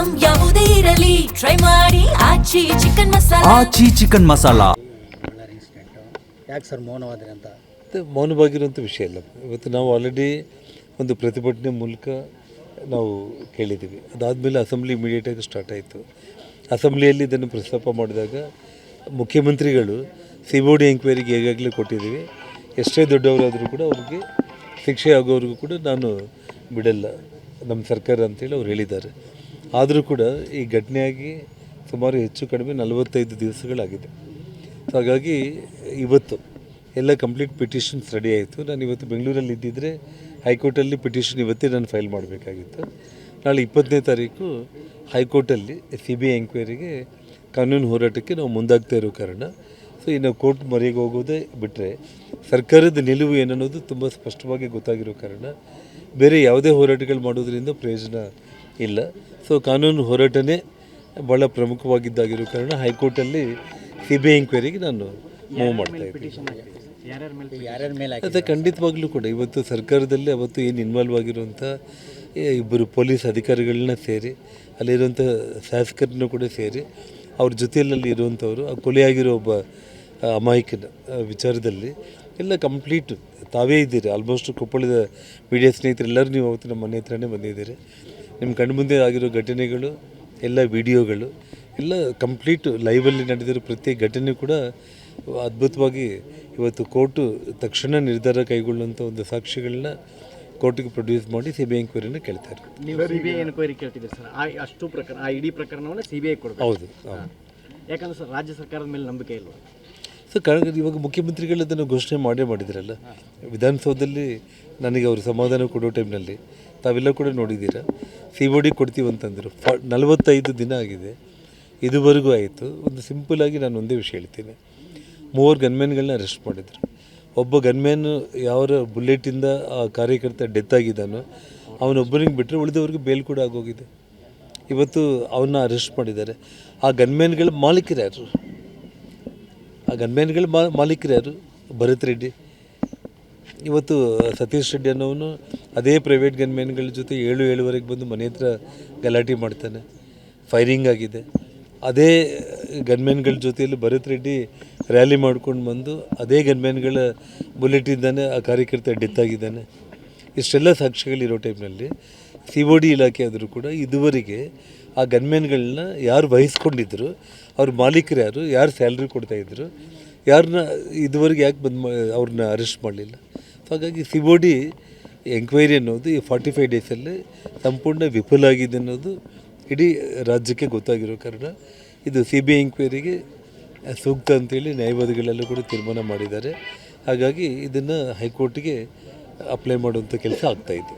Item ಯಾವುದೇ ಇರಲಿ try ಮಾಡಿ ಆಚಿ ಚಿಕನ್ ಮಸಾಲಾ. ಯಾಕೆ ಸರ್ ಮೌನವಾದ್ರಿ ಅಂತ? ಮೌನವಾಗಿರುವಂಥ ವಿಷಯ ಇಲ್ಲ. ಇವತ್ತು ನಾವು ಆಲ್ರೆಡಿ ಒಂದು ಪ್ರತಿಭಟನೆ ಮೂಲಕ ನಾವು ಕೇಳಿದ್ದೀವಿ. ಅದಾದಮೇಲೆ ಅಸೆಂಬ್ಲಿ ಇಮಿಡಿಯೇಟಾಗಿ ಸ್ಟಾರ್ಟ್ ಆಯಿತು. ಅಸೆಂಬ್ಲಿಯಲ್ಲಿ ಇದನ್ನು ಪ್ರಸ್ತಾಪ ಮಾಡಿದಾಗ ಮುಖ್ಯಮಂತ್ರಿಗಳು CBOD ಎಂಕ್ವೈರಿಗೆ ಈಗಾಗಲೇ ಕೊಟ್ಟಿದ್ದೀವಿ. ಎಷ್ಟೇ ದೊಡ್ಡವರಾದರೂ ಕೂಡ ಅವ್ರಿಗೆ ಶಿಕ್ಷೆ ಆಗೋವರೆಗೂ ಕೂಡ ನಾನು ಬಿಡಲ್ಲ ನಮ್ಮ ಸರ್ಕಾರ ಅಂತೇಳಿ ಅವ್ರು ಹೇಳಿದ್ದಾರೆ. ಆದರೂ ಕೂಡ ಈ ಘಟನೆಯಾಗಿ ಸುಮಾರು ಹೆಚ್ಚು ಕಡಿಮೆ 45 ದಿವಸಗಳಾಗಿದೆ. ಸೊ ಹಾಗಾಗಿ ಇವತ್ತು ಎಲ್ಲ ಕಂಪ್ಲೀಟ್ ಪಿಟಿಷನ್ಸ್ ರೆಡಿ ಆಯಿತು. ನಾನು ಇವತ್ತು ಬೆಂಗಳೂರಲ್ಲಿ ಇದ್ದಿದ್ದರೆ ಹೈಕೋರ್ಟಲ್ಲಿ ಪಿಟಿಷನ್ ಇವತ್ತೇ ನಾನು ಫೈಲ್ ಮಾಡಬೇಕಾಗಿತ್ತು. ನಾಳೆ 20ನೇ ತಾರೀಕು ಹೈಕೋರ್ಟಲ್ಲಿ CBI ಎಂಕ್ವೈರಿಗೆ ಕಾನೂನು ಹೋರಾಟಕ್ಕೆ ನಾವು ಮುಂದಾಗ್ತಾ ಇರೋ ಕಾರಣ ಸೊ ಇನ್ನು ಕೋರ್ಟ್ ಮೊರೆಗೆ ಹೋಗೋದೇ ಬಿಟ್ಟರೆ ಸರ್ಕಾರದ ನಿಲುವು ಏನನ್ನೋದು ತುಂಬ ಸ್ಪಷ್ಟವಾಗಿ ಗೊತ್ತಾಗಿರೋ ಕಾರಣ ಬೇರೆ ಯಾವುದೇ ಹೋರಾಟಗಳು ಮಾಡೋದ್ರಿಂದ ಪ್ರಯೋಜನ ಇಲ್ಲ. ಸೊ ಕಾನೂನು ಹೋರಾಟನೇ ಭಾಳ ಪ್ರಮುಖವಾಗಿದ್ದಾಗಿರೋ ಕಾರಣ ಹೈಕೋರ್ಟಲ್ಲಿ CBI ಎಂಕ್ವೈರಿಗೆ ನಾನು ಮೂವ್ ಮಾಡ್ತಾ ಇದ್ದೀನಿ. ಯಾರ್ಯಾರ ಮೇಲೆ ಅದೇ ಖಂಡಿತವಾಗ್ಲೂ ಕೂಡ ಇವತ್ತು ಸರ್ಕಾರದಲ್ಲಿ ಅವತ್ತು ಏನು ಇನ್ವಾಲ್ವ್ ಆಗಿರುವಂಥ ಇಬ್ಬರು ಪೊಲೀಸ್ ಅಧಿಕಾರಿಗಳನ್ನ ಸೇರಿ ಅಲ್ಲಿರುವಂಥ ಶಾಸಕರನ್ನು ಕೂಡ ಸೇರಿ ಅವ್ರ ಜೊತೆಯಲ್ಲಿ ಇರುವಂಥವ್ರು ಆ ಕೊಲೆಯಾಗಿರೋ ಒಬ್ಬ ಅಮಾಯಕನ ವಿಚಾರದಲ್ಲಿ ಎಲ್ಲ ಕಂಪ್ಲೀಟ್ ತಾವೇ ಇದ್ದೀರಿ. ಆಲ್ಮೋಸ್ಟ್ ಕೊಪ್ಪಳದ ಮೀಡಿಯಾ ಸ್ನೇಹಿತರು ಎಲ್ಲರೂ ನೀವು ಅವತ್ತು ನಮ್ಮ ಮನೆ ಹತ್ರನೇ ಬಂದಿದ್ದೀರಿ. ನಿಮ್ಮ ಕಣ್ಣು ಮುಂದೆ ಆಗಿರೋ ಘಟನೆಗಳು ಎಲ್ಲ ವಿಡಿಯೋಗಳು ಎಲ್ಲ ಕಂಪ್ಲೀಟ್ ಲೈವಲ್ಲಿ ನಡೆದಿರೋ ಪ್ರತಿ ಘಟನೆ ಕೂಡ ಅದ್ಭುತವಾಗಿ ಇವತ್ತು ಕೋರ್ಟು ತಕ್ಷಣ ನಿರ್ಧಾರ ಕೈಗೊಳ್ಳುವಂಥ ಒಂದು ಸಾಕ್ಷಿಗಳನ್ನ ಕೋರ್ಟಿಗೆ ಪ್ರೊಡ್ಯೂಸ್ ಮಾಡಿ CBI ಎಂಕ್ವೈರಿನ ಕೇಳ್ತಾರೆ. ನೀವು CBI ಎನ್ಕ್ವೈರಿ ಕೇಳ್ತಿದ್ದೀರಿ ಸರ್. ಅಷ್ಟು ಪ್ರಕರಣ ಆ ಇಡೀ ಪ್ರಕರಣವನ್ನು CBI ಕೊಡಬೇಕು. ಹೌದು. ಯಾಕಂದ್ರೆ ಸರ್ ರಾಜ್ಯ ಸರ್ಕಾರದ ಮೇಲೆ ನಂಬಿಕೆ ಇಲ್ವಾ? ಸೊ ಇವಾಗ ಮುಖ್ಯಮಂತ್ರಿಗಳು ಅದನ್ನು ಘೋಷಣೆ ಮಾಡಿದ್ರಲ್ಲ ವಿಧಾನಸೌಧದಲ್ಲಿ ನನಗೆ ಅವರು ಸಮಾಧಾನ ಕೊಡೋ ಟೈಮ್ನಲ್ಲಿ ತಾವೆಲ್ಲ ಕೂಡ ನೋಡಿದ್ದೀರಾ. CBOD ಕೊಡ್ತೀವಿ ಅಂತಂದರು. 45 ದಿನ ಆಗಿದೆ, ಇದುವರೆಗೂ ಆಯಿತು. ಒಂದು ಸಿಂಪಲಾಗಿ ನಾನು ಒಂದೇ ವಿಷಯ ಹೇಳ್ತೀನಿ. 3 ಗನ್ಮ್ಯಾನ್ಗಳನ್ನ ಅರೆಸ್ಟ್ ಮಾಡಿದರು. ಒಬ್ಬ ಗನ್ಮ್ಯಾನ್ ಯಾವ ಬುಲೆಟಿಂದ ಆ ಕಾರ್ಯಕರ್ತ ಡೆತ್ ಆಗಿದ್ದಾನೋ ಅವನೊಬ್ಬನಿಗೆ ಬಿಟ್ಟರೆ ಉಳಿದವ್ರಿಗೆ ಬೇಲ್ ಕೂಡ ಆಗೋಗಿದೆ. ಇವತ್ತು ಅವನ್ನ ಅರೆಸ್ಟ್ ಮಾಡಿದ್ದಾರೆ. ಆ ಗನ್ಮ್ಯಾನ್ಗಳ ಮಾಲೀಕರು ಯಾರು? ಆ ಗನ್ಮ್ಯಾನ್ಗಳ ಮಾಲೀಕರು ಯಾರು? ಭರತ್ ರೆಡ್ಡಿ. ಇವತ್ತು ಸತೀಶ್ ರೆಡ್ಡಿ ಅನ್ನೋನು ಅದೇ ಪ್ರೈವೇಟ್ ಗನ್ಮ್ಯಾನ್ಗಳ ಜೊತೆ 7-7:30 ಬಂದು ಮನೆ ಹತ್ರ ಗಲಾಟೆ ಮಾಡ್ತಾನೆ. ಫೈರಿಂಗ್ ಆಗಿದೆ. ಅದೇ ಗನ್ಮ್ಯಾನ್ಗಳ ಜೊತೆಯಲ್ಲಿ ಭರತ್ ರೆಡ್ಡಿ ರ್ಯಾಲಿ ಮಾಡ್ಕೊಂಡು ಬಂದು ಅದೇ ಗನ್ಮ್ಯಾನ್ಗಳ ಬುಲೆಟಿಂದಾನೆ ಆ ಕಾರ್ಯಕರ್ತ ಡೆತ್ ಆಗಿದ್ದಾನೆ. ಇಷ್ಟೆಲ್ಲ ಸಾಕ್ಷಿಗಳಿರೋ ಟೈಮ್ನಲ್ಲಿ CBOD ಇಲಾಖೆ ಆದರೂ ಕೂಡ ಇದುವರೆಗೆ ಆ ಗನ್ಮ್ಯಾನ್ಗಳನ್ನ ಯಾರು ವಹಿಸ್ಕೊಂಡಿದ್ರು, ಅವ್ರ ಮಾಲೀಕರು ಯಾರು, ಯಾರು ಸ್ಯಾಲ್ರಿ ಕೊಡ್ತಾಯಿದ್ರು, ಯಾರನ್ನ ಇದುವರೆಗೆ ಯಾಕೆ ಅವ್ರನ್ನ ಅರೆಸ್ಟ್ ಮಾಡಲಿಲ್ಲ. ಸೊ ಹಾಗಾಗಿ CBOD ಎಂಕ್ವೈರಿ ಅನ್ನೋದು ಈ 45 ಡೇಸಲ್ಲಿ ಸಂಪೂರ್ಣ ವಿಫಲ ಆಗಿದೆ ಅನ್ನೋದು ಇಡೀ ರಾಜ್ಯಕ್ಕೆ ಗೊತ್ತಾಗಿರೋ ಕಾರಣ ಇದು CBI ಎಂಕ್ವೈರಿಗೆ ಸೂಕ್ತ ಅಂತೇಳಿ ನ್ಯಾಯವಾದಿಗಳೆಲ್ಲೂ ಕೂಡ ತೀರ್ಮಾನ ಮಾಡಿದ್ದಾರೆ. ಹಾಗಾಗಿ ಇದನ್ನು ಹೈಕೋರ್ಟಿಗೆ ಅಪ್ಲೈ ಮಾಡುವಂಥ ಕೆಲಸ ಆಗ್ತಾಯಿದೆ.